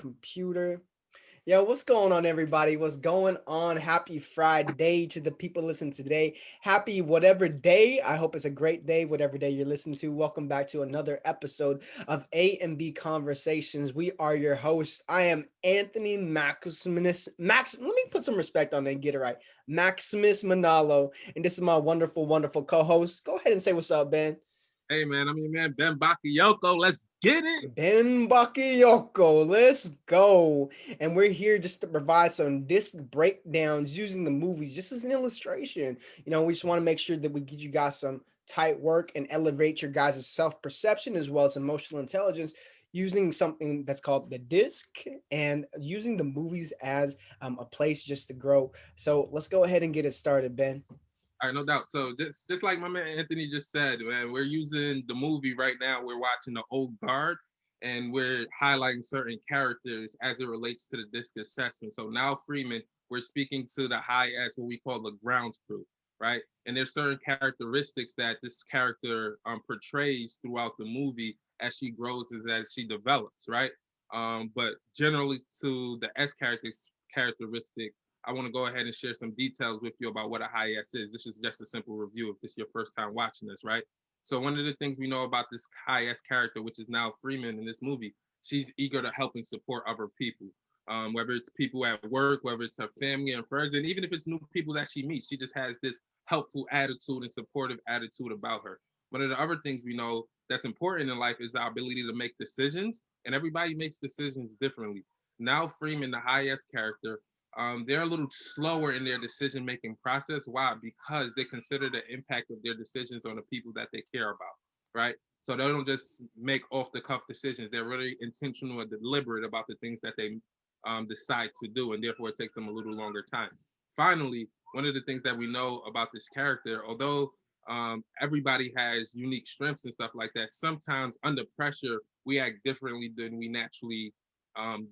computer. Yo, what's going on, everybody? What's going on? Happy Friday to the people listening today. Happy whatever day. I hope it's a great day, whatever day you're listening to. Welcome back to another episode of A and B Conversations. We are your hosts. I am Anthony Maximus. Let me put some respect on it and get it right. Maximus Manalo. And this is my wonderful, wonderful co-host. Go ahead and say what's up, Ben. Hey man, man, Ben Bakayoko, let's get it. Ben Bakayoko, let's go. And we're here just to provide some disc breakdowns using the movies just as an illustration. We just want to make sure that we get you guys some tight work and elevate your guys' self-perception as well as emotional intelligence using something that's called the disc and using the movies as a place just to grow. So let's go ahead and get it started, Ben. All right, no doubt. So just like my man Anthony just said, man, we're using the movie right now. We're watching the Old Guard, and we're highlighting certain characters as it relates to the disc assessment. So now Freeman, we're speaking to the high as what we call the grounds crew, right? And there's certain characteristics that this character portrays throughout the movie as she grows, as she develops, right? But generally, to the S characteristic, I want to go ahead and share some details with you about what a high S is. This is just a simple review if this is your first time watching this, right? So one of the things we know about this high S character, which is now Freeman in this movie, she's eager to help and support other people. Whether it's people at work, whether it's her family and friends, and even if it's new people that she meets, she just has this helpful attitude and supportive attitude about her. One of the other things we know that's important in life is our ability to make decisions, and everybody makes decisions differently. Now Freeman, the high S character, they're a little slower in their decision making process. Why? Because they consider the impact of their decisions on the people that they care about, right? So they don't just make off the cuff decisions. They're really intentional and deliberate about the things that they decide to do, and therefore it takes them a little longer time. Finally, one of the things that we know about this character, although everybody has unique strengths and stuff like that, sometimes under pressure we act differently than we naturally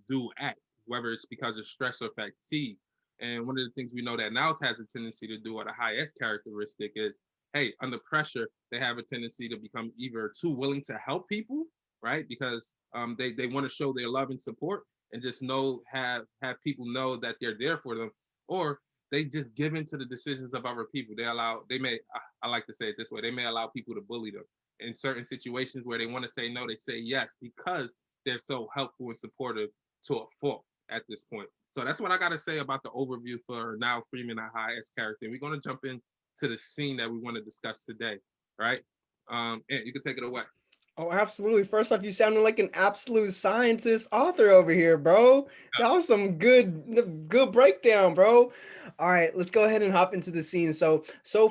do act, whether it's because of stress or fatigue. And one of the things we know that Niles has a tendency to do, or the high S characteristic, is hey, under pressure, they have a tendency to become either too willing to help people, right? Because they want to show their love and support and just have people know that they're there for them, or they just give in to the decisions of other people. They may, I like to say it this way, they may allow people to bully them. In certain situations where they want to say no, they say yes because they're so helpful and supportive to a fault at this point. So that's what I got to say about the overview for now Freeman, our high S character. And we're going to jump into the scene that we want to discuss today, right? And you can take it away. Oh, absolutely. First off, you sounded like an absolute scientist author over here, bro. That was some good breakdown, bro. All right, let's go ahead and hop into the scene. So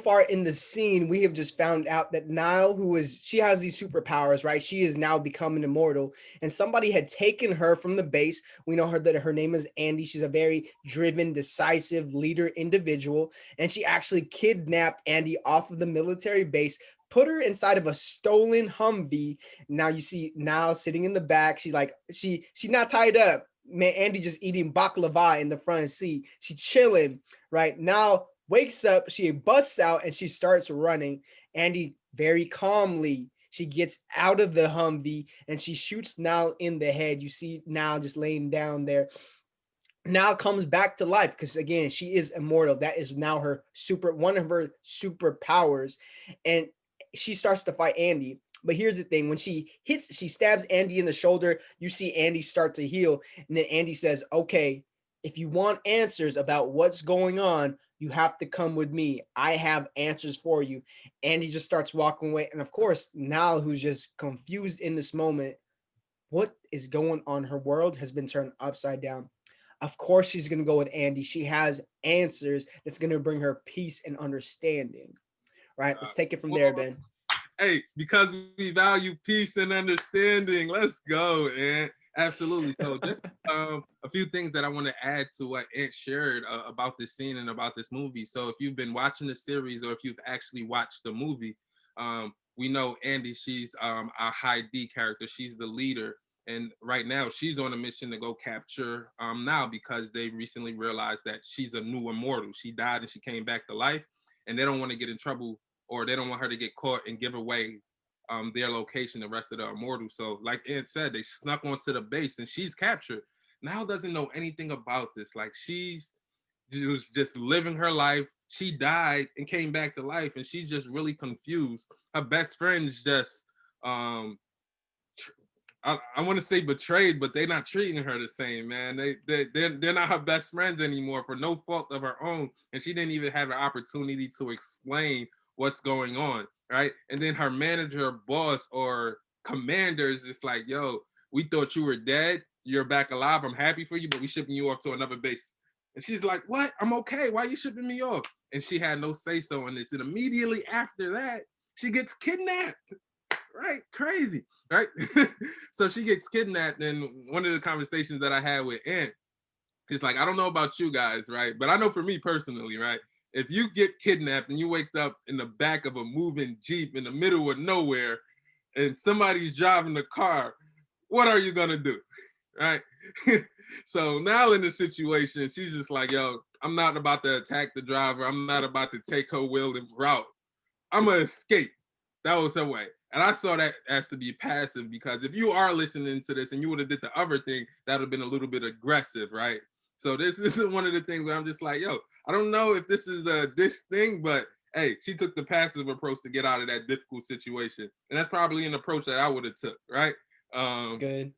far in the scene, we have just found out that Nile, she has these superpowers, right? She is now becoming immortal, and somebody had taken her from the base. We know that her name is Andy. She's a very driven, decisive leader individual, and she actually kidnapped Andy off of the military base, put her inside of a stolen Humvee. Now you see now sitting in the back. She's like she's not tied up. Man, Andy just eating baklava in the front seat. She chilling right now. Wakes up. She busts out and she starts running. Andy very calmly. She gets out of the Humvee and she shoots Now in the head. You see Now just laying down there. Now comes back to life because again she is immortal. That is now her one of her superpowers, and she starts to fight Andy. But here's the thing: when she stabs Andy in the shoulder, you see Andy start to heal, and then Andy says, "Okay, if you want answers about what's going on, you have to come with me. I have answers for you." Andy just starts walking away, and of course, Nal, who's just confused in this moment, what is going on? Her world has been turned upside down. Of course, she's going to go with Andy. She has answers that's going to bring her peace and understanding. Right? Let's take it from there, Ben. Hey, because we value peace and understanding. Let's go, man. Absolutely. So just a few things that I want to add to what Ant shared about this scene and about this movie. So if you've been watching the series or if you've actually watched the movie, we know Andy, she's our high D character. She's the leader. And right now she's on a mission to go capture Now because they recently realized that she's a new immortal. She died and she came back to life, and they don't want to get in trouble, or they don't want her to get caught and give away their location, the rest of the immortals. So like Ed said, they snuck onto the base and she's captured. Nile doesn't know anything about this. Like she was just living her life. She died and came back to life, and she's just really confused. Her best friend's just um I want to say betrayed, but they're not treating her the same, man. They're not her best friends anymore for no fault of her own, and she didn't even have an opportunity to explain what's going on, right? And then her manager, boss, or commander is just like, "Yo, we thought you were dead. You're back alive. I'm happy for you, but we shipping you off to another base." And she's like, "What? I'm okay. Why are you shipping me off?" And she had no say so in this. And immediately after that, she gets kidnapped. Right? Crazy, right? So she gets kidnapped, and one of the conversations that I had with Ant is like, I don't know about you guys, right? But I know for me personally, right? If you get kidnapped and you wake up in the back of a moving Jeep in the middle of nowhere and somebody's driving the car, what are you gonna do? Right? So now in the situation, she's just like, yo, I'm not about to attack the driver. I'm not about to take her will and route. I'm gonna escape. That was her way. And I saw that as to be passive, because if you are listening to this and you would have did the other thing, that would have been a little bit aggressive, right? So this is one of the things where I'm just like, yo, I don't know if this is a dish thing, but hey, she took the passive approach to get out of that difficult situation. And that's probably an approach that I would have took, right? That's good.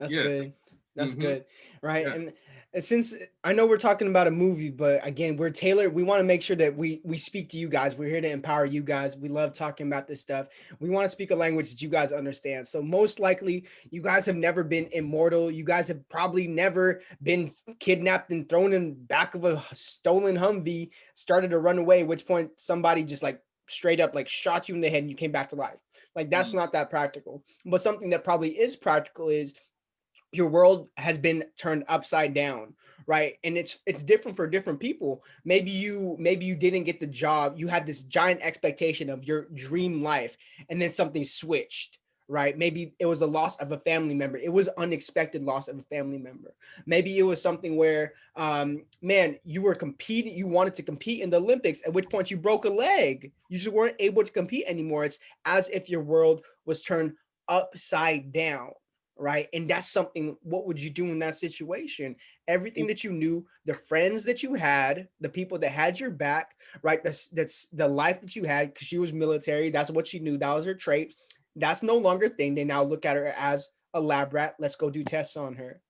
That's Yeah. good. That's Mm-hmm. good. Right. Yeah. And since I know we're talking about a movie, but again, we're tailored. We want to make sure that we speak to you guys. We're here to empower you guys. We love talking about this stuff. We want to speak a language that you guys understand. So most likely you guys have never been immortal. You guys have probably never been kidnapped and thrown in back of a stolen Humvee, started to run away, at which point somebody just like straight up like shot you in the head and you came back to life. Like that's not that practical. But something that probably is practical is your world has been turned upside down, right? And it's different for different people. Maybe you didn't get the job, you had this giant expectation of your dream life, and then something switched, right? Maybe it was the loss of a family member, it was unexpected loss of a family member. Maybe it was something where man, you were competing, you wanted to compete in the Olympics, at which point you broke a leg, you just weren't able to compete anymore. It's as if your world was turned upside down, right? And that's something, what would you do in that situation? Everything that you knew, the friends that you had, the people that had your back, right? That's the life that you had, because she was military. That's what she knew. That was her trait. That's no longer a thing. They now look at her as a lab rat. Let's go do tests on her,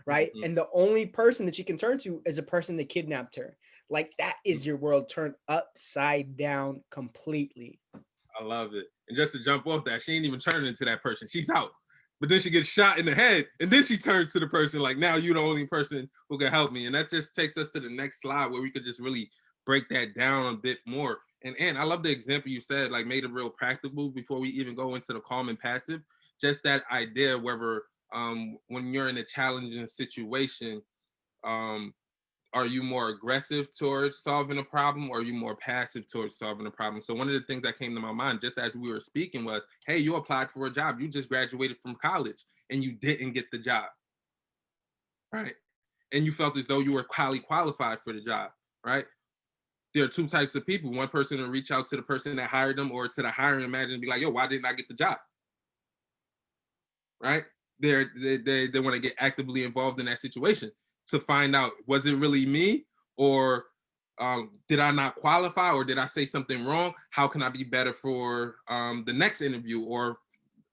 right? Mm-hmm. And the only person that you can turn to is a person that kidnapped her. Like that is your world turned upside down completely. I love it. And just to jump off that, she ain't even turning into that person. She's out. But then she gets shot in the head, and then she turns to the person like, now you're the only person who can help me. And that just takes us to the next slide where we could just really break that down a bit more. And I love the example you said, like made it real practical before we even go into the calm and passive. Just that idea, whether when you're in a challenging situation, um, are you more aggressive towards solving a problem, or are you more passive towards solving a problem? So one of the things that came to my mind just as we were speaking was, hey, you applied for a job, you just graduated from college and you didn't get the job, right? And you felt as though you were highly qualified for the job, right? There are two types of people. One person will reach out to the person that hired them, or to the hiring manager and be like, yo, why didn't I get the job? Right? They want to get actively involved in that situation to find out, was it really me, or did I not qualify, or did I say something wrong? How can I be better for the next interview, or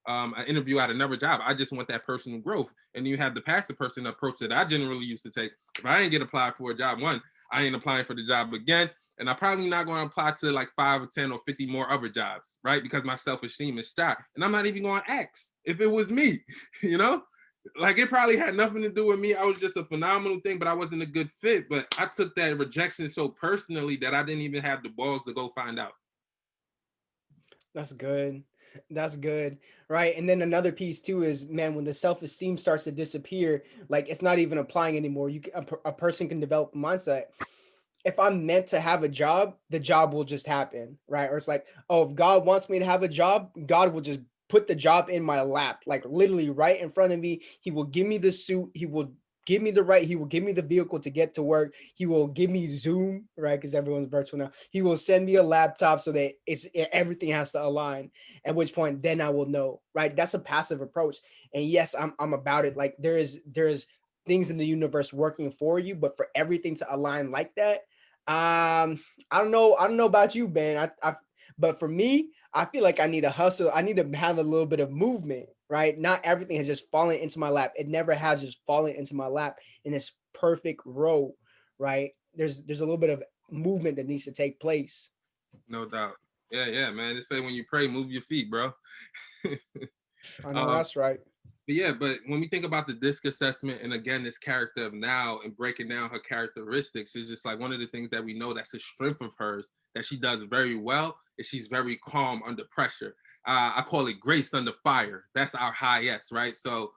an interview at another job? I just want that personal growth. And you have the passive person approach that I generally used to take. If I ain't get applied for a job, one, I ain't applying for the job again. And I'm probably not going to apply to like 5 or 10 or 50 more other jobs, right? Because my self-esteem is shot. And I'm not even going to ask if it was me, you know? Like it probably had nothing to do with me. I was just a phenomenal thing, but I wasn't a good fit. But I took that rejection so personally that I didn't even have the balls to go find out. That's good. That's good. Right. And then another piece too is, man, when the self-esteem starts to disappear, like it's not even applying anymore. A person can develop a mindset. If I'm meant to have a job, the job will just happen. Right. Or it's like, oh, if God wants me to have a job, God will just put the job in my lap, like literally right in front of me. He will give me the suit. He will give me the vehicle to get to work. He will give me Zoom, right? Because everyone's virtual now. He will send me a laptop so that everything has to align. At which point, then I will know, right? That's a passive approach. And yes, I'm about it. Like there is things in the universe working for you, but for everything to align like that, I don't know about you, Ben. But for me, I feel like I need to hustle. I need to have a little bit of movement, right? Not everything has just fallen into my lap. It never has just fallen into my lap in this perfect row, right? There's a little bit of movement that needs to take place. No doubt. Yeah, yeah, man. They say when you pray, move your feet, bro. I know um, that's right. But yeah, but when we think about the DISC assessment, and again, this character of now and breaking down her characteristics, is just like one of the things that we know that's a strength of hers that she does very well is she's very calm under pressure. I call it grace under fire. That's our high S, right? So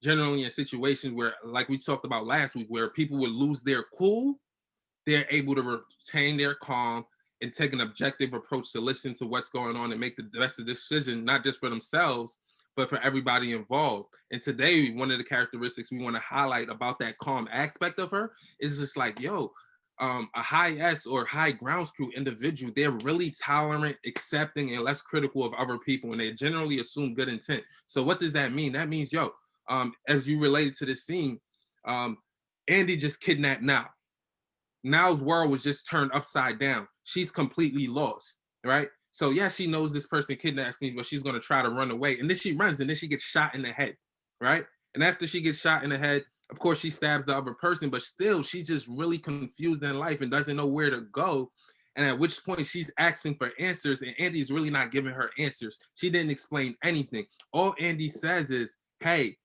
generally in situations where, like we talked about last week, where people would lose their cool, they're able to retain their calm and take an objective approach to listen to what's going on and make the best of the decision, not just for themselves, but for everybody involved. And today, one of the characteristics we want to highlight about that calm aspect of her is just like, yo, a high S or high grounds crew individual, they're really tolerant, accepting, and less critical of other people, and they generally assume good intent. So what does that mean? That means, yo, as you related to this scene, Andy just kidnapped Now. Now's world was just turned upside down. She's completely lost, right? So yeah, she knows this person kidnaps me, but she's gonna try to run away. And then she runs, and then she gets shot in the head, right? And after she gets shot in the head, of course, she stabs the other person, but still, she's just really confused in life and doesn't know where to go. And at which point she's asking for answers, and Andy's really not giving her answers. She didn't explain anything. All Andy says is, hey,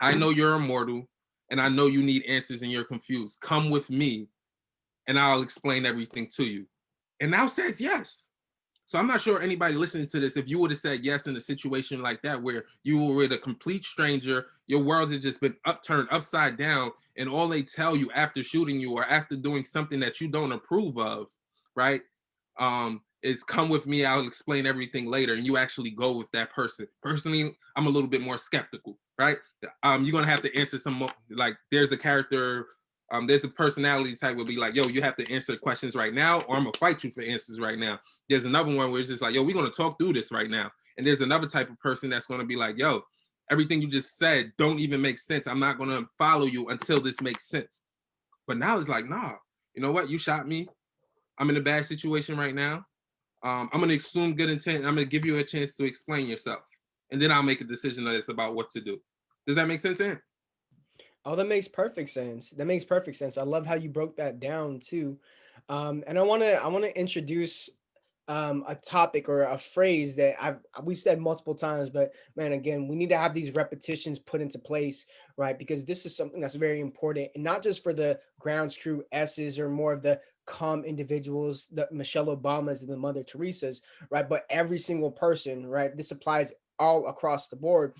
I know you're immortal, and I know you need answers and you're confused. Come with me, and I'll explain everything to you. And Now says yes. So I'm not sure anybody listening to this, if you would have said yes in a situation like that, where you were with a complete stranger, your world has just been turned upside down, and all they tell you after shooting you or after doing something that you don't approve of, right? Is come with me, I'll explain everything later, and you actually go with that person. Personally, I'm a little bit more skeptical, right? You're gonna have to answer some more, like there's a character, there's a personality type will be like, yo, you have to answer questions right now, or I'm gonna fight you for answers right now. There's another one where it's just like, yo, we're gonna talk through this right now. And there's another type of person that's gonna be like, yo, everything you just said don't even make sense. I'm not gonna follow you until this makes sense. But Now it's like, nah, you know what? You shot me. I'm in a bad situation right now. I'm gonna assume good intent. I'm gonna give you a chance to explain yourself, and then I'll make a decision about what to do. Does that make sense, Ant? Oh, that makes perfect sense. That makes perfect sense. I love how you broke that down too. And I want to introduce a topic or a phrase that we've said multiple times, but man, again, we need to have these repetitions put into place, right? Because this is something that's very important, and not just for the grounds crew S's or more of the calm individuals, the Michelle Obamas and the Mother Teresa's, right? But every single person, right? This applies all across the board.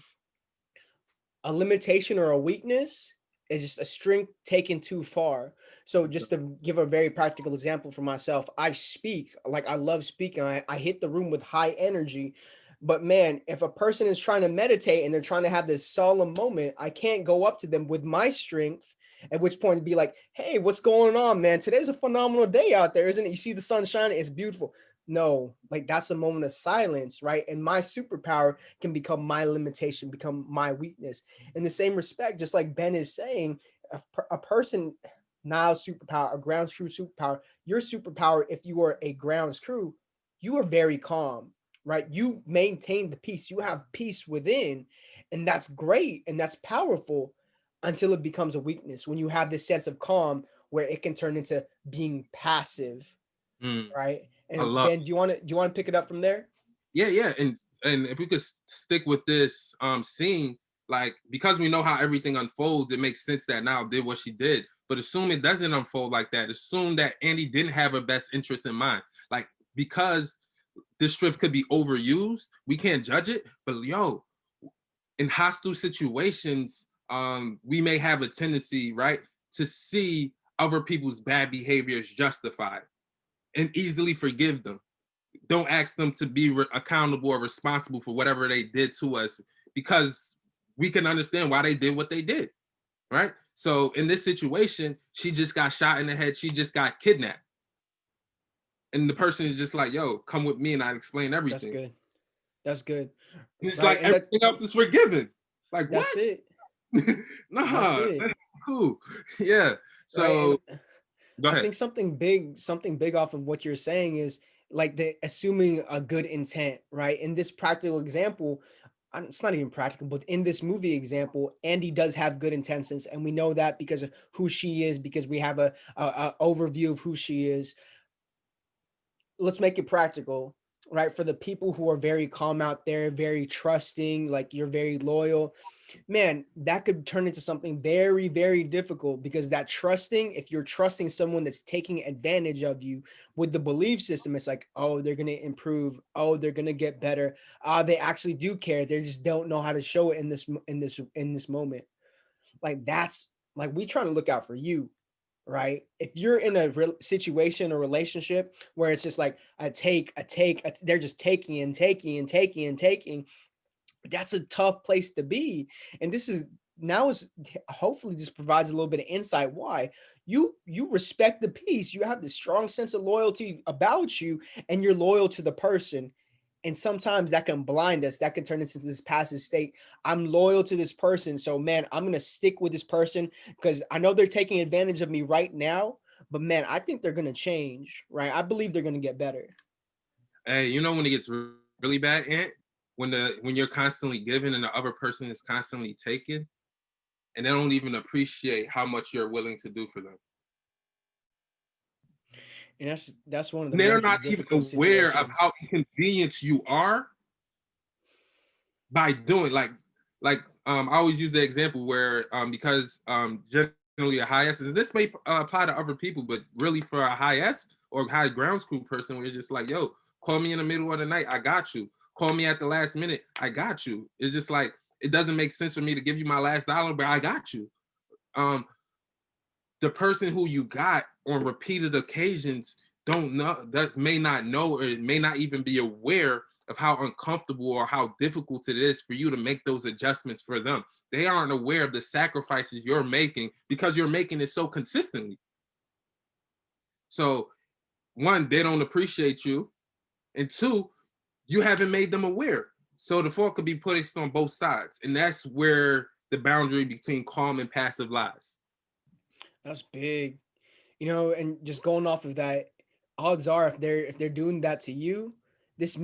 A limitation or a weakness is just a strength taken too far. So just to give a very practical example for myself, I speak like I love speaking. I hit the room with high energy. But man, if a person is trying to meditate and they're trying to have this solemn moment, I can't go up to them with my strength. At which point be like, hey, what's going on, man? Today's a phenomenal day out there, isn't it? You see the sun shining, it's beautiful. No, like that's a moment of silence, right? And my superpower can become my limitation, become my weakness. In the same respect, just like Ben is saying, a person, Nile's superpower, a ground crew superpower, your superpower, if you are a grounds crew, you are very calm, right? You maintain the peace, you have peace within, and that's great and that's powerful until it becomes a weakness. When you have this sense of calm where it can turn into being passive, Mm, right? I And love. Ben, do you want to pick it up from there? Yeah, yeah, and if we could stick with this scene, like because we know how everything unfolds, it makes sense that Now did what she did. But assume it doesn't unfold like that. Assume that Andy didn't have her best interest in mind. Like because this strip could be overused, we can't judge it. But yo, in hostile situations, we may have a tendency, right, to see other people's bad behavior as justified and easily forgive them. Don't ask them to be accountable or responsible for whatever they did to us, because we can understand why they did what they did, right? So in this situation, she just got shot in the head. She just got kidnapped. And the person is just like, yo, come with me and I explain That's everything. good. That's good. And it's Right. like And everything else is forgiven. Like, what? that's it. That's Nah, it. that's cool. Yeah. Right. And So go I ahead. think something big off of what you're saying is like the assuming a good intent, right? In this practical example, it's not even practical, but in this movie example, Andy does have good intentions, and we know that because of who she is, because we have a overview of who she is. Let's make it practical, right? For the people who are very calm out there, very trusting, like you're very loyal, man, that could turn into something very, very difficult because that trusting, if you're trusting someone that's taking advantage of you with the belief system, it's like, oh, they're going to improve. Oh, they're going to get better. They actually do care. They just don't know how to show it in this moment. Like that's like we trying to look out for you, right? If you're in a situation or relationship where it's just like they're just taking and taking and taking and taking, that's a tough place to be. And this is now is hopefully this provides a little bit of insight why you respect the peace, you have this strong sense of loyalty about you, and you're loyal to the person. And sometimes that can blind us, that can turn into this passive state. I'm loyal to this person, so man, I'm going to stick with this person because I know they're taking advantage of me right now, but man, I think they're going to change, right? I believe they're going to get better. Hey, you know when it gets really bad, Ant? When you're constantly giving and the other person is constantly taking, and they don't even appreciate how much you're willing to do for them. And that's one of the And they're most not even difficult aware of situations. how inconvenienced you are by doing I always use the example where because generally a high S, and this may apply to other people, but really for a high S or high ground school person, where it's just like, yo, call me in the middle of the night, I got you. Call me at the last minute, I got you. It's just like it doesn't make sense for me to give you my last dollar, but I got you. Um, the person who you got on repeated occasions don't know, that may not know, or may not even be aware of how uncomfortable or how difficult it is for you to make those adjustments for them. They aren't aware of the sacrifices you're making because you're making it so consistently. So one, they don't appreciate you, and two, you haven't made them aware. So the fault could be placed on both sides, and that's where the boundary between calm and passive lies. That's big. And just going off of that, odds are if they're doing that to you, this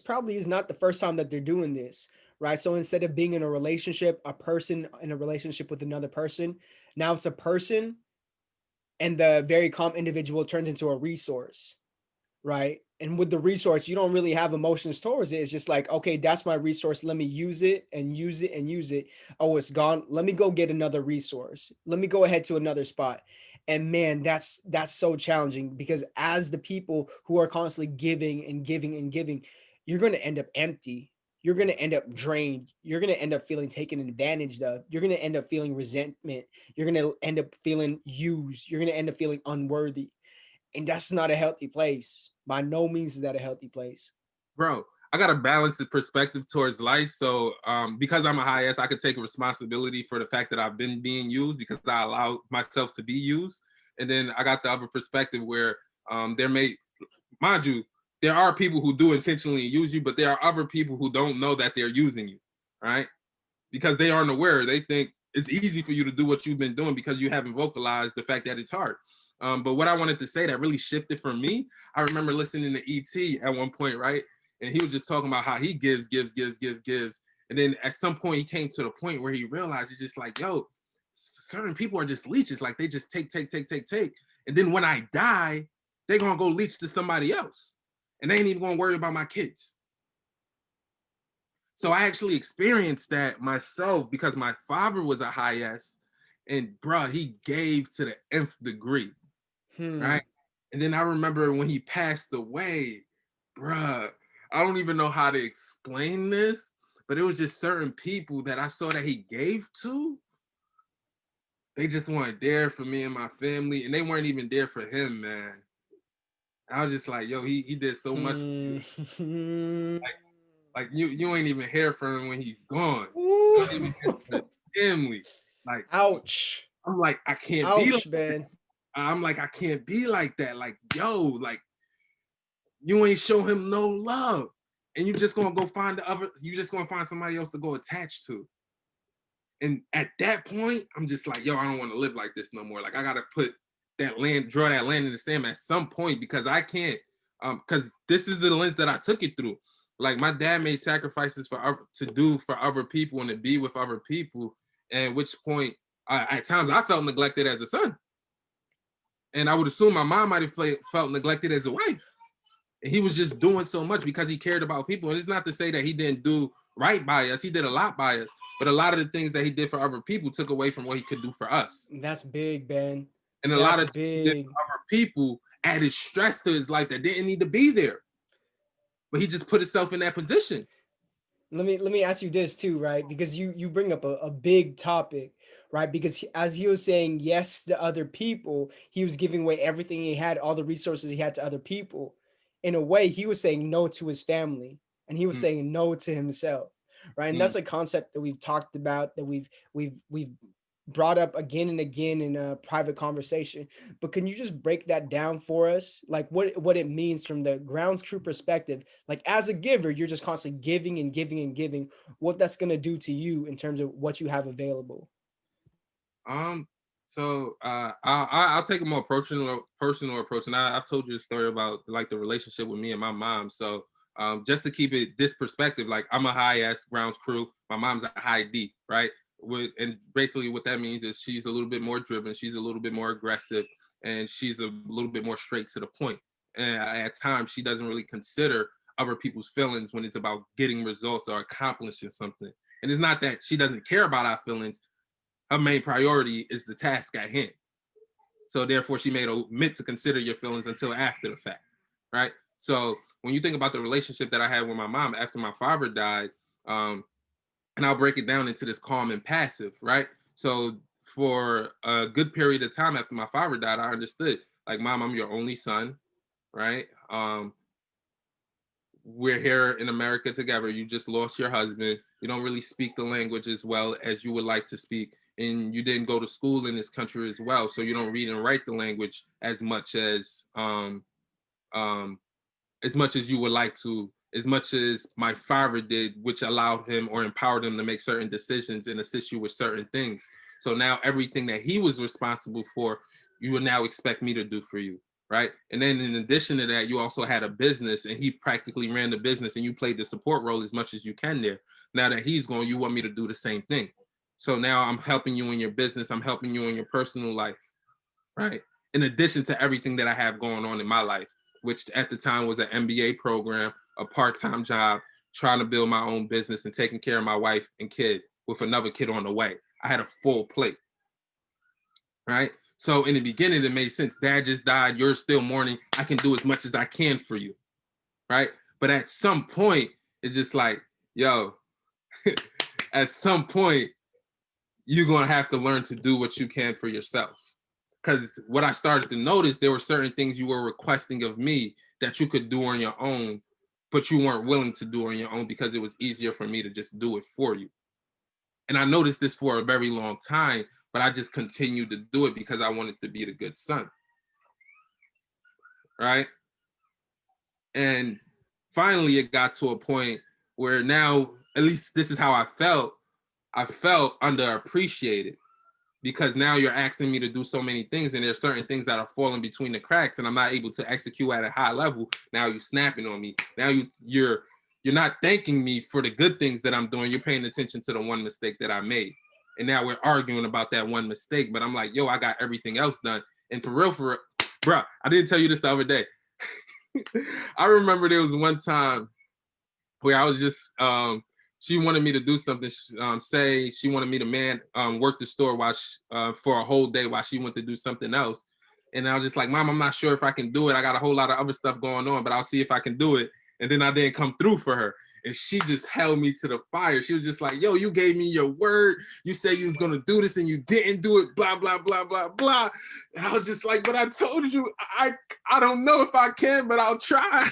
probably is not the first time that they're doing this, right? So instead of being in a relationship, a person in a relationship with another person, now it's a person, and the very calm individual turns into a resource, right? And with the resource, you don't really have emotions towards it. It's just like, okay, that's my resource. Let me use it and use it and use it. Oh, it's gone. Let me go get another resource. Let me go ahead to another spot. And man, that's so challenging because as the people who are constantly giving and giving and giving, you're going to end up empty. You're going to end up drained. You're going to end up feeling taken advantage of. You're going to end up feeling resentment. You're going to end up feeling used. You're going to end up feeling unworthy, and that's not a healthy place. By no means is that a healthy place. Bro, I got a balanced perspective towards life. So because I'm a high S, I could take responsibility for the fact that I've been being used because I allow myself to be used. And then I got the other perspective where there may, mind you, there are people who do intentionally use you, but there are other people who don't know that they're using you, right? Because they aren't aware. They think it's easy for you to do what you've been doing because you haven't vocalized the fact that it's hard. But what I wanted to say that really shifted for me, I remember listening to ET at one point, right? And he was just talking about how he gives. And then at some point he came to the point where he realized he's just like, yo, certain people are just leeches. Like they just take. And then when I die, they're gonna go leech to somebody else. And they ain't even gonna worry about my kids. So I actually experienced that myself because my father was a high S, and bruh, he gave to the nth degree, Hmm. right? And then I remember when he passed away, bruh, I don't even know how to explain this, but it was just certain people that I saw that he gave to. They just weren't there for me and my family, and they weren't even there for him, man. I was just like, yo, he did so much for you. Hmm. Like you ain't even here for him when he's gone. You Ooh. ain't even here for his family. Like Ouch. I'm like, I can't be like Ouch, man. I'm like, I can't be like that. Like, yo, like you ain't show him no love. And you just gonna go find you just gonna find somebody else to go attach to. And at that point, I'm just like, yo, I don't want to live like this no more. Like I gotta draw that land in the sand at some point, because I can't, because this is the lens that I took it through. Like my dad made sacrifices to do for other people and to be with other people. And which point, at times I felt neglected as a son. And I would assume my mom might have felt neglected as a wife. And he was just doing so much because he cared about people. And it's not to say that he didn't do right by us. He did a lot by us. But a lot of the things that he did for other people took away from what he could do for us. That's big, Ben. And a lot of things he did for other people added stress to his life that didn't need to be there. But he just put himself in that position. Let me ask you this too, right? Because you bring up a big topic, right? Because as he was saying yes to other people, he was giving away everything he had, all the resources he had to other people. In a way, he was saying no to his family, and he was saying no to himself, right? And that's a concept that we've talked about, that we've brought up again and again in a private conversation. But can you just break that down for us, like what it means from the grounds crew perspective? Like as a giver, you're just constantly giving and giving and giving, what that's going to do to you in terms of what you have available. So I'll take a more personal approach, and I've told you a story about like the relationship with me and my mom. So just to keep it this perspective, like I'm a high S grounds crew, my mom's a high D, right? And basically what that means is she's a little bit more driven, she's a little bit more aggressive, and she's a little bit more straight to the point. And at times she doesn't really consider other people's feelings when it's about getting results or accomplishing something. And it's not that she doesn't care about our feelings. Her main priority is the task at hand. So therefore she may omit to consider your feelings until after the fact, right? So when you think about the relationship that I had with my mom after my father died, and I'll break it down into this calm and passive, right? So for a good period of time after my father died, I understood, like, Mom, I'm your only son, right? We're here in America together. You just lost your husband. You don't really speak the language as well as you would like to speak. And you didn't go to school in this country as well. So you don't read and write the language as much as you would like to, as much as my father did, which allowed him or empowered him to make certain decisions and assist you with certain things. So now everything that he was responsible for, you would now expect me to do for you, right? And then in addition to that, you also had a business, and he practically ran the business, and you played the support role as much as you can there. Now that he's gone, you want me to do the same thing. So now I'm helping you in your business, I'm helping you in your personal life, right? In addition to everything that I have going on in my life, which at the time was an MBA program, a part-time job, trying to build my own business and taking care of my wife and kid with another kid on the way. I had a full plate, right? So in the beginning, it made sense. Dad just died, you're still mourning. I can do as much as I can for you, right? But at some point, it's just like, yo, at some point, you're gonna have to learn to do what you can for yourself. Because what I started to notice, there were certain things you were requesting of me that you could do on your own, but you weren't willing to do on your own because it was easier for me to just do it for you. And I noticed this for a very long time, but I just continued to do it because I wanted to be the good son, right? And finally, it got to a point where now, at least this is how I felt underappreciated. Because now you're asking me to do so many things, and there's certain things that are falling between the cracks, and I'm not able to execute at a high level. Now you're snapping on me. Now you're not thanking me for the good things that I'm doing. You're paying attention to the one mistake that I made. And now we're arguing about that one mistake. But I'm like, yo, I got everything else done. And for real, bro, I didn't tell you this the other day. I remember there was one time where I was just she wanted me to do something. Say she wanted me to work the store while for a whole day while she went to do something else. And I was just like, Mom, I'm not sure if I can do it. I got a whole lot of other stuff going on, but I'll see if I can do it. And then I didn't come through for her. And she just held me to the fire. She was just like, yo, you gave me your word. You said you was going to do this and you didn't do it, blah, blah, blah, blah, blah. And I was just like, but I told you, I don't know if I can, but I'll try.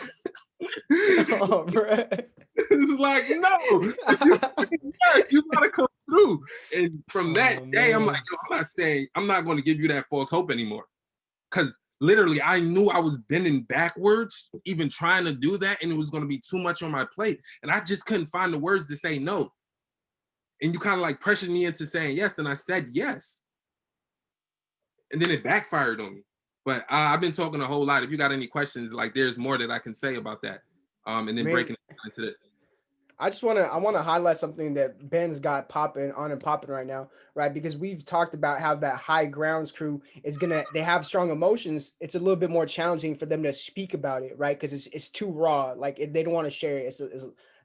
Oh, bro. It's like, no, yes, you gotta come through. And from that day, I'm like, yo, I'm not going to give you that false hope anymore. Because literally, I knew I was bending backwards, even trying to do that, and it was going to be too much on my plate. And I just couldn't find the words to say no. and you kind of like pressured me into saying yes, and I said yes, and then it backfired on me. But I've been talking a whole lot. If you got any questions, like there's more that I can say about that, and then Man, breaking it down into this. I wanna highlight something that Ben's got popping on and popping right now, right? Because we've talked about how that high grounds crew is gonna they have strong emotions. It's a little bit more challenging for them to speak about it, right? Because it's too raw. Like they don't want to share it.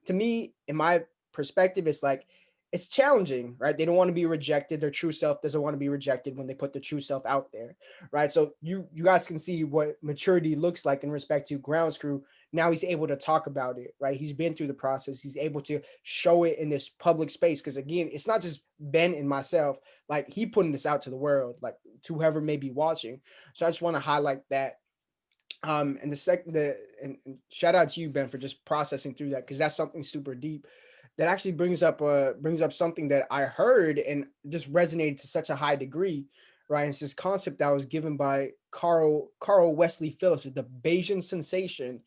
To me, in my perspective, it's like it's challenging, right? They don't want to be rejected. Their true self doesn't want to be rejected when they put their true self out there, right? So you guys can see what maturity looks like in respect to grounds crew. Now he's able to talk about it, right? He's been through the process. He's able to show it in this public space. Because again, it's not just Ben and myself. Like he putting this out to the world, like to whoever may be watching. So I just want to highlight that. And the second, and shout out to you, Ben, for just processing through that because that's something super deep. That actually brings up something that I heard and just resonated to such a high degree, right? It's this concept that was given by Carl Wesley Phillips, the Bayesian sensation,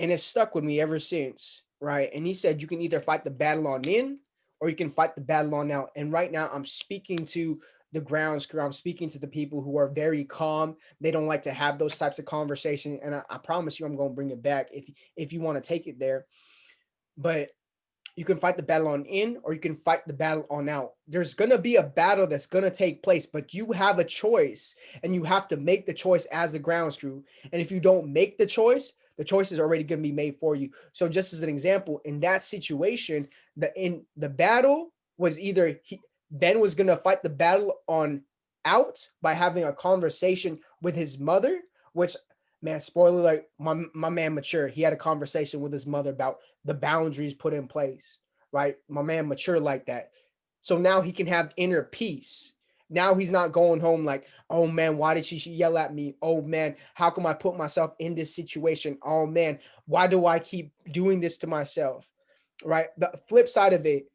and it's stuck with me ever since, right? And he said you can either fight the battle on in or you can fight the battle on out. And right now I'm speaking to the grounds crew. I'm speaking to the people who are very calm. They don't like to have those types of conversation. And I promise you I'm going to bring it back if you want to take it there. But you can fight the battle on in or you can fight the battle on out. There's going to be a battle that's going to take place, but you have a choice and you have to make the choice as the grounds crew. And if you don't make the choice is already going to be made for you. So just as an example, in that situation, the battle was either Ben was going to fight the battle on out by having a conversation with his mother, which man, spoiler alert, my man mature. He had a conversation with his mother about the boundaries put in place, right? My man mature like that. So now he can have inner peace. Now he's not going home like, oh man, why did she yell at me? Oh man, how come I put myself in this situation? Oh man, why do I keep doing this to myself? Right? The flip side of it,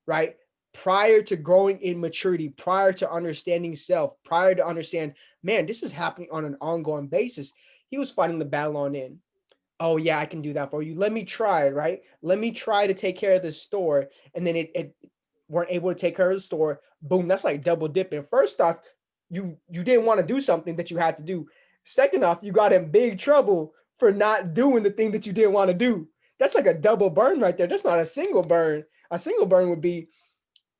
right? Prior to growing in maturity, prior to understanding self, prior to understand, man, this is happening on an ongoing basis. He was fighting the battle on in. Oh yeah, I can do that for you. Let me try, right? Let me try to take care of this store. And then it weren't able to take care of the store. Boom, that's like double dipping. First off, you didn't want to do something that you had to do. Second off, you got in big trouble for not doing the thing that you didn't want to do. That's like a double burn right there. That's not a single burn. A single burn would be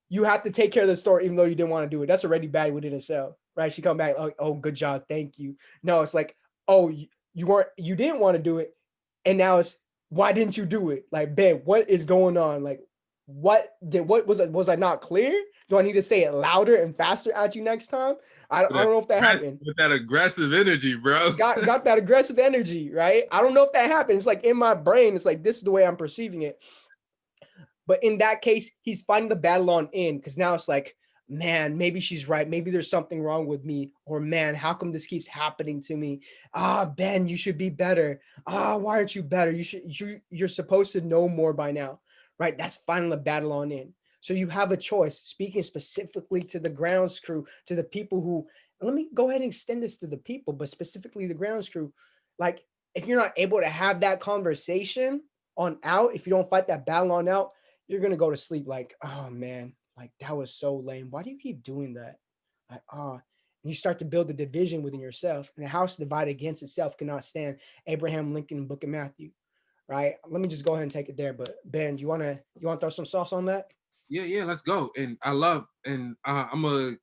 you have to take care of the store even though you didn't want to do it. That's already bad within itself, right? She come back, oh, good job, thank you. No, it's like, oh, you didn't want to do it, and now it's why didn't you do it? Like, Ben, what is going on? Like, what was I not clear? Do I need to say it louder and faster at you next time? I don't know if that happened. With that aggressive energy, bro. Got that aggressive energy, right? I don't know if that happened. It's like in my brain, it's like this is the way I'm perceiving it. But in that case, he's fighting the battle on in because now it's like, man, maybe she's right. Maybe there's something wrong with me. Or man, how come this keeps happening to me? Ben, you should be better. Why aren't you better? You're supposed to know more by now, right? That's fighting the battle on in. So you have a choice. Speaking specifically to the grounds crew, to the people who, let me go ahead and extend this to the people, but specifically the grounds crew. Like, if you're not able to have that conversation on out, if you don't fight that battle on out, you're gonna go to sleep like, oh man, like that was so lame. Why do you keep doing that? Like, and you start to build a division within yourself. And a house divided against itself cannot stand. Abraham Lincoln, Book of Matthew. Right. Let me just go ahead and take it there. But Ben, you wanna throw some sauce on that? Yeah, let's go. And I love, and I'm gonna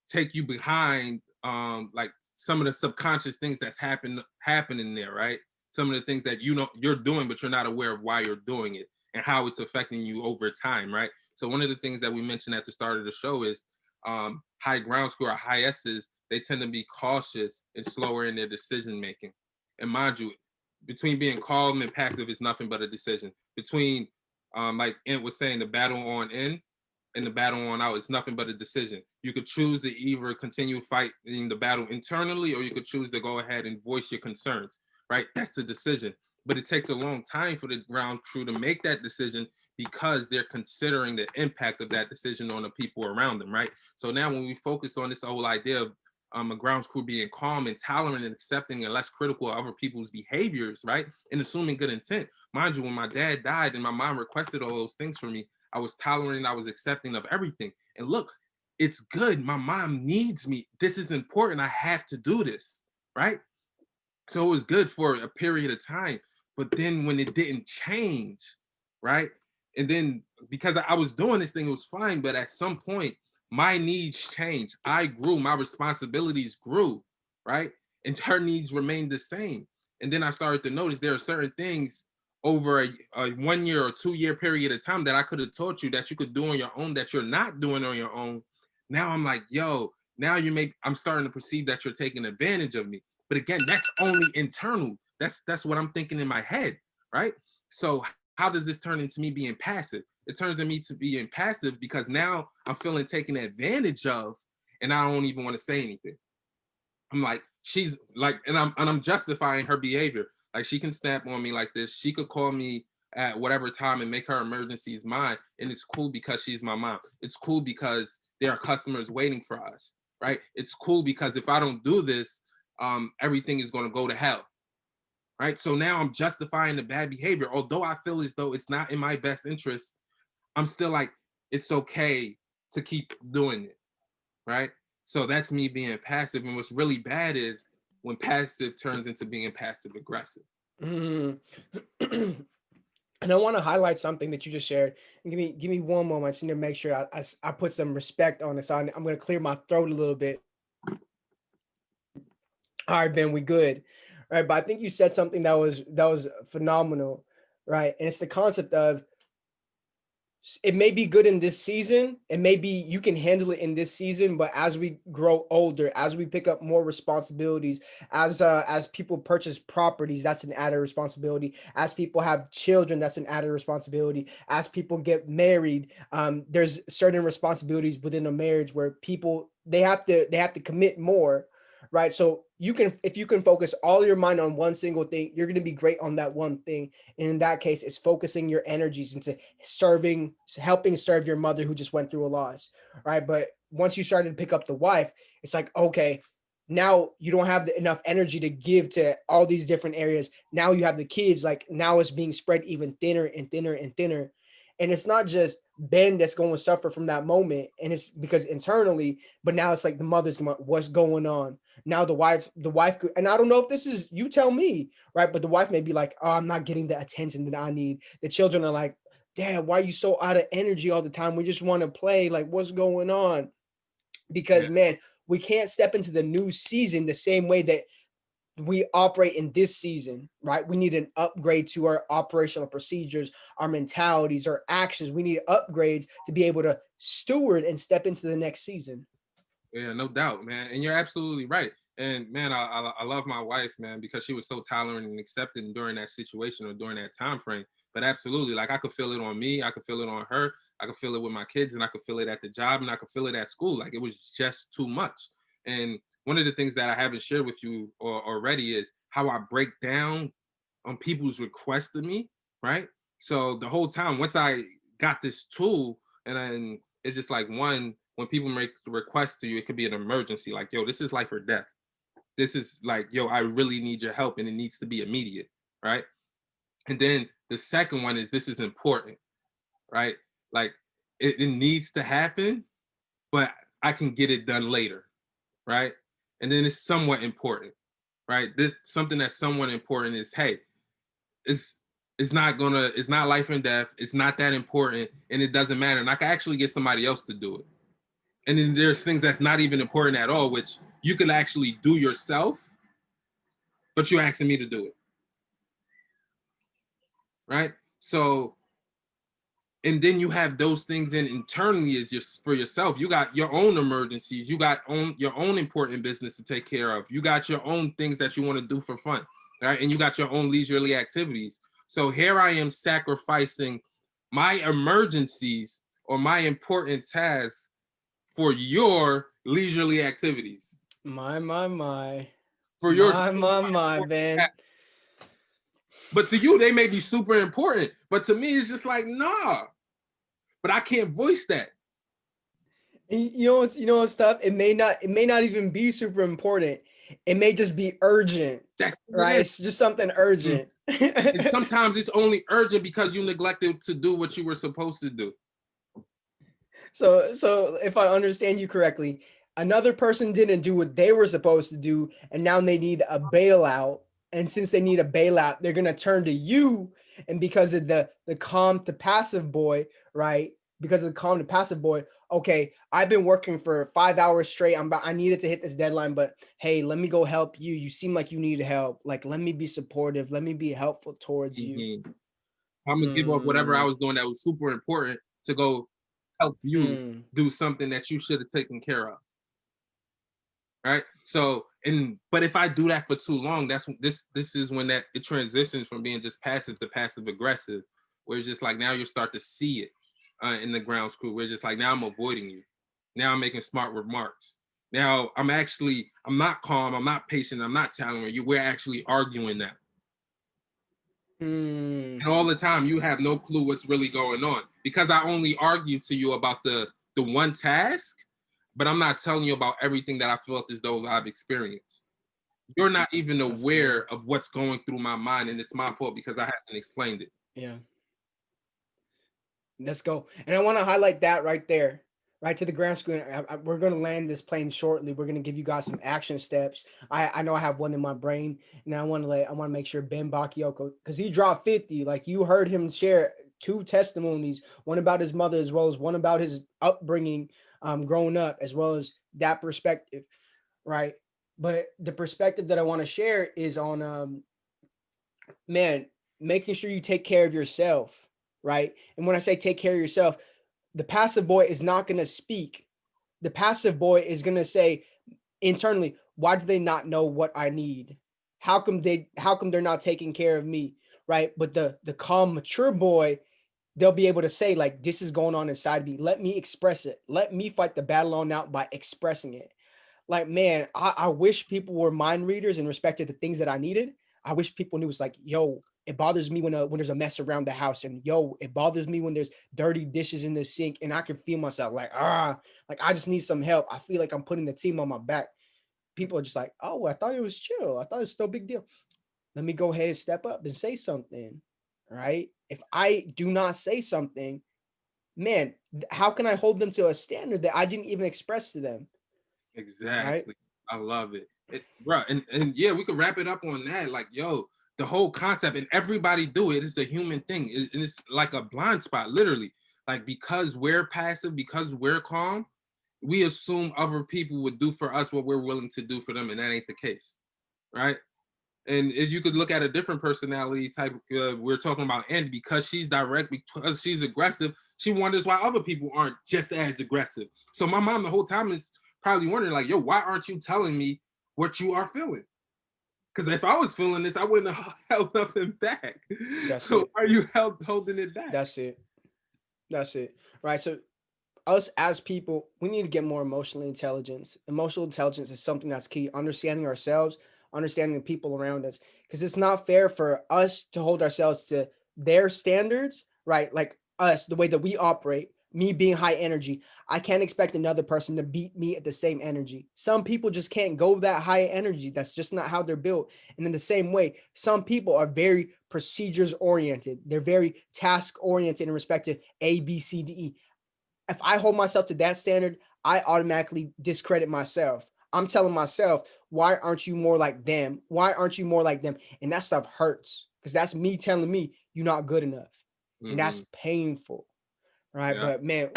take you behind like some of the subconscious things that's happening there, right? Some of the things that you're doing, but you're not aware of why you're doing it and how it's affecting you over time, right? So one of the things that we mentioned at the start of the show is high ground score or high S's, they tend to be cautious and slower in their decision making. And mind you, between being calm and passive is nothing but a decision. Between like Ent was saying, the battle on in and the battle on out is nothing but a decision. You could choose to either continue fighting the battle internally, or you could choose to go ahead and voice your concerns, right? That's the decision. But it takes a long time for the ground crew to make that decision because they're considering the impact of that decision on the people around them, right? So now when we focus on this whole idea of a grounds crew being calm and tolerant and accepting and less critical of other people's behaviors, right? And assuming good intent. Mind you, when my dad died and my mom requested all those things from me, I was tolerant, I was accepting of everything. And look, it's good. My mom needs me. This is important. I have to do this, right? So it was good for a period of time. But then when it didn't change, right? And then because I was doing this thing, it was fine. But at some point, my needs changed. I grew, my responsibilities grew, right? And her needs remained the same. And then I started to notice there are certain things over a 1 year or 2 year period of time that I could have taught you that you could do on your own that you're not doing on your own. Now I'm like, yo, now I'm starting to perceive that you're taking advantage of me. But again, that's only internal. That's what I'm thinking in my head, right? So how does this turn into me being passive? It turns into me to being passive because now I'm feeling taken advantage of, and I don't even want to say anything. I'm like, she's like, and I'm justifying her behavior. Like she can snap on me like this. She could call me at whatever time and make her emergencies mine, and it's cool because she's my mom. It's cool because there are customers waiting for us, right? It's cool because if I don't do this, everything is going to go to hell, right? So now I'm justifying the bad behavior, although I feel as though it's not in my best interest. I'm still like, it's okay to keep doing it, right? So that's me being passive. And what's really bad is when passive turns into being passive aggressive. Mm. And I want to highlight something that you just shared. And give me one moment. I just need to make sure I put some respect on this. So I'm going to clear my throat a little bit. All right, Ben, we good. All right, but I think you said something that was phenomenal, right? And it's the concept of it may be good in this season, and maybe you can handle it in this season, but as we grow older, as we pick up more responsibilities, as people purchase properties, that's an added responsibility. As people have children, that's an added responsibility. As people get married, there's certain responsibilities within a marriage where people they have to commit more, right? So if you can focus all your mind on one single thing, you're going to be great on that one thing. And in that case, it's focusing your energies into helping serve your mother who just went through a loss, right? But once you started to pick up the wife, it's like, okay, now you don't have enough energy to give to all these different areas. Now you have the kids, like now it's being spread even thinner and thinner and thinner. And it's not just Ben that's going to suffer from that moment. And it's because internally, but now it's like the mother's going, what's going on? Now the wife, and I don't know if this is, you tell me, right? But the wife may be like, oh, I'm not getting the attention that I need. The children are like, Dad, why are you so out of energy all the time? We just want to play. Like, what's going on? Because man, we can't step into the new season the same way that we operate in this season, right? We need an upgrade to our operational procedures, our mentalities, our actions. We need upgrades to be able to steward and step into the next season. Yeah, no doubt, man. And you're absolutely right. And man, I love my wife, man, because she was so tolerant and accepting during that situation or during that time frame. But absolutely, like I could feel it on me, I could feel it on her, I could feel it with my kids, and I could feel it at the job, and I could feel it at school. Like it was just too much. And one of the things that I haven't shared with you already is how I break down on people's requests of me, right? So the whole time, once I got this tool, and then it's just like when people make the request to you, it could be an emergency, like, yo, this is life or death. This is like, yo, I really need your help, and it needs to be immediate, right? And then the second one is this is important, right? Like it needs to happen, but I can get it done later, right? And then it's somewhat important, right? This something that's somewhat important is, hey, it's it's not life and death, it's not that important, and it doesn't matter. And I can actually get somebody else to do it. And then there's things that's not even important at all, which you can actually do yourself, but you're asking me to do it, right? So, and then you have those things in internally is just for yourself. You got your own emergencies. You got your own important business to take care of. You got your own things that you want to do for fun, right? And you got your own leisurely activities. So here I am sacrificing my emergencies or my important tasks for your leisurely activities. My. For your My, Ben. But to you, they may be super important. But to me, it's just like, nah. But I can't voice that. You know what's tough? It may not even be super important. It may just be urgent. That's right. It's just something urgent. And sometimes it's only urgent because you neglected to do what you were supposed to do. So if I understand you correctly, another person didn't do what they were supposed to do, and now they need a bailout. And since they need a bailout, they're gonna turn to you. And because of the calm to passive boy, right? Because of the calm to passive boy, okay, I've been working for 5 hours straight. I needed to hit this deadline, but hey, let me go help you. You seem like you need help. Like, let me be supportive. Let me be helpful towards you. Mhm. I'm gonna give up whatever I was doing that was super important to go help you Mm. do something that you should have taken care of. Right. So, but if I do that for too long, this is when that it transitions from being just passive to passive aggressive, where it's just like now you start to see it in the ground school. Where it's just like now I'm avoiding you. Now I'm making smart remarks. Now I'm not calm. I'm not patient. I'm not telling you. We're actually arguing now. Mm. And all the time you have no clue what's really going on because I only argue to you about the one task, but I'm not telling you about everything that I felt as though I've experienced. You're not even That's good. aware of what's going through my mind, and it's my fault because I haven't explained it. Yeah. Let's go. And I want to highlight that right there, right to the ground screen. We're going to land this plane shortly. We're going to give you guys some action steps. I know I have one in my brain, and I want to make sure Ben Bakayoko, because he dropped 50. Like you heard him share two testimonies, one about his mother as well as one about his upbringing, growing up, as well as that perspective, right? But the perspective that I want to share is on man, making sure you take care of yourself, right? And when I say take care of yourself, the passive boy is not going to speak. The passive boy is going to say internally, why do they not know what I need? How come they're not taking care of me, right? But the calm mature boy, they'll be able to say like, this is going on inside me. Let me express it. Let me fight the battle on out by expressing it. Like, man, I wish people were mind readers and respected the things that I needed. I wish people knew it's like, yo, it bothers me when there's a mess around the house, and yo, it bothers me when there's dirty dishes in the sink, and I can feel myself like I just need some help. I feel like I'm putting the team on my back. People are just like, oh, well, I thought it was chill. I thought it was no big deal. Let me go ahead and step up and say something, right? If I do not say something, man, how can I hold them to a standard that I didn't even express to them, right? Exactly. I love it. Bro, and yeah, we could wrap it up on that. Like, yo, the whole concept, and everybody do it. It's the human thing. It's like a blind spot, literally. Like, because we're passive, because we're calm, we assume other people would do for us what we're willing to do for them, and that ain't the case, right? And if you could look at a different personality type, we're talking about Andy, because she's direct, because she's aggressive, she wonders why other people aren't just as aggressive. So my mom the whole time is probably wondering, like, yo, why aren't you telling me what you are feeling? Because if I was feeling this, I wouldn't have held nothing back. That's So it. why are you holding it back? That's it. That's it. Right. So us as people, we need to get more emotional intelligence. Emotional intelligence is something that's key. Understanding ourselves, understanding the people around us. Because it's not fair for us to hold ourselves to their standards, right? Like us, the way that we operate, me being high energy. I can't expect another person to beat me at the same energy. Some people just can't go that high energy. That's just not how they're built. And in the same way, some people are very procedures oriented. They're very task oriented in respect to A, B, C, D, E. If I hold myself to that standard, I automatically discredit myself. I'm telling myself, why aren't you more like them? Why aren't you more like them? And that stuff hurts because that's me telling me you're not good enough. And Mm-hmm. that's painful. Right. Yeah. But man,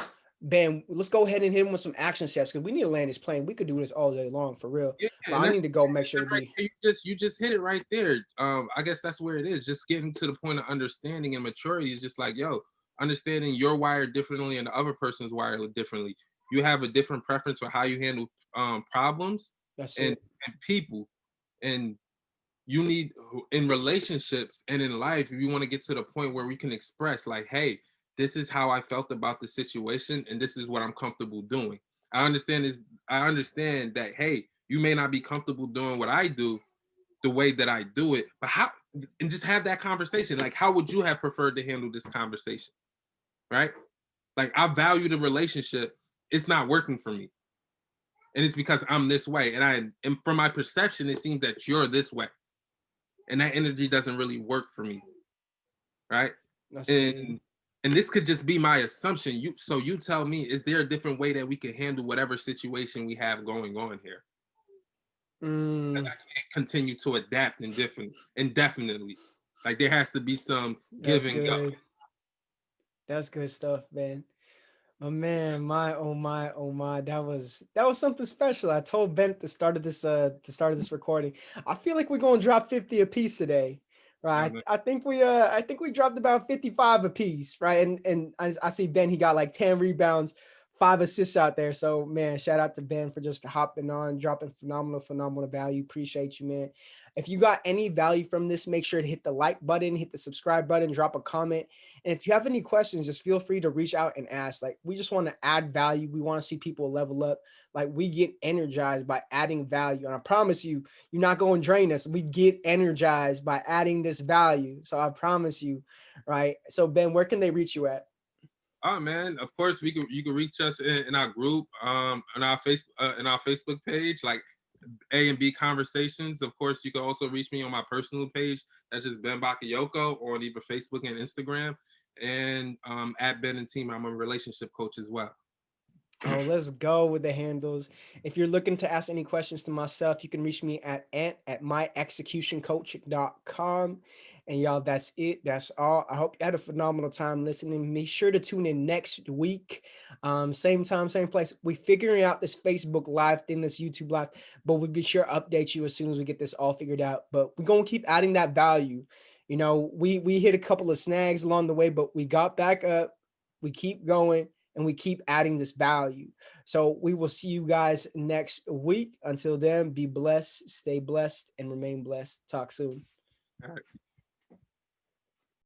Ben, let's go ahead and hit him with some action steps because we need to land this plane. We could do this all day long for real. Yeah, But and I that's need to go make just sure it to right be. there. You just hit it right there. I guess that's where it is. Just getting to the point of understanding and maturity is just like, yo, understanding you're wired differently and the other person's wired differently. You have a different preference for how you handle problems That's and it. and people, and you need in relationships and in life. If you want to get to the point where we can express, like, hey, this is how I felt about the situation, and this is what I'm comfortable doing. I understand that, hey, you may not be comfortable doing what I do the way that I do it, but how, and just have that conversation. Like, how would you have preferred to handle this conversation? Right? Like, I value the relationship. It's not working for me. And it's because I'm this way. And from my perception, it seems that you're this way. And that energy doesn't really work for me. Right. That's And good. and this could just be my assumption. You tell me, is there a different way that we can handle whatever situation we have going on here? I can't continue to adapt indefinitely. Like there has to be some That's giving up. good. That's good stuff, man. Oh man, my oh my oh my, that was something special. I told Ben at the start of this recording. I feel like we're gonna drop 50 apiece today, right? Man. I think we dropped about 55 apiece, right? And I see Ben, he got like 10 rebounds, 5 assists out there. So man, shout out to Ben for just hopping on, dropping phenomenal value. Appreciate you, man. If you got any value from this, make sure to hit the like button, hit the subscribe button, drop a comment. And if you have any questions, just feel free to reach out and ask. Like, we just want to add value. We want to see people level up. Like, we get energized by adding value. And I promise you, you're not going to drain us. We get energized by adding this value. So I promise you, right? So Ben, where can they reach you at? Oh man, of course you can reach us in our group, in our Facebook page, like A and B Conversations. Of course, you can also reach me on my personal page. That's just Ben Bakayoko on either Facebook and Instagram. And at Ben and Team, I'm a relationship coach as well. Oh, let's go with the handles. If you're looking to ask any questions to myself, you can reach me at myexecutioncoach.com. And y'all, that's it. That's all. I hope you had a phenomenal time listening. Be sure to tune in next week. Same time, same place. We're figuring out this Facebook Live thing, this YouTube Live, but we'll be sure to update you as soon as we get this all figured out. But we're going to keep adding that value. You know, we hit a couple of snags along the way, but we got back up. We keep going and we keep adding this value. So we will see you guys next week. Until then, be blessed, stay blessed, and remain blessed. Talk soon. All right.